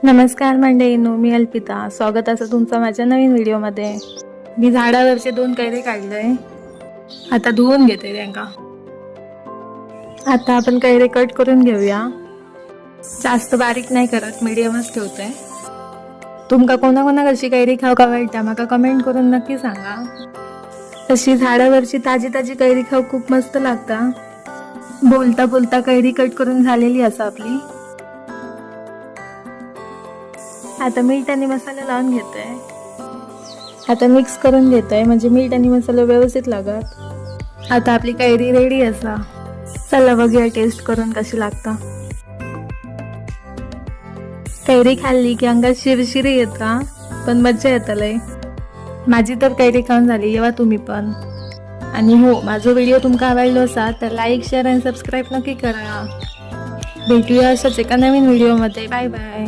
नमस्कार मंडळींनो, मी अल्पिता. स्वागत असं तुमचं माझ्या नवीन व्हिडिओमध्ये. मी झाडावरचे 2 कैरी काढलंय. आता धुवून घेते त्यांका. आता आपण कैरी कट करून घेऊया. जास्त बारीक नाही करत, मीडियमच ठेवते. तुमका कोणा कशी कैरी खाऊ का वाटता माका कमेंट करून नक्की सांगा. तशी झाडावरची ताजी ताजी कैरी खाऊ खूप मस्त लागता. बोलता बोलता कैरी कट करून झालेली असा आपली. आता मीठ आणि मसाला लावून घेतोय. आता मिक्स करून घेतोय म्हणजे मीठ आणि मसाला व्यवस्थित लागत. आता आपली कैरी रेडी असा. चला बघूया टेस्ट करून कशी लागता. कैरी खाल्ली की अंगात शिरशिरी येता, पण मज्जा येता लय. माझी तर कैरी खाऊन झाली, येवा तुम्ही पण. आणि हो, माझा व्हिडिओ तुमका आवडलो असा तर लाईक, शेअर आणि सबस्क्राईब नक्की करा. भेटूया अशाच एका नवीन व्हिडिओमध्ये. Bye bye.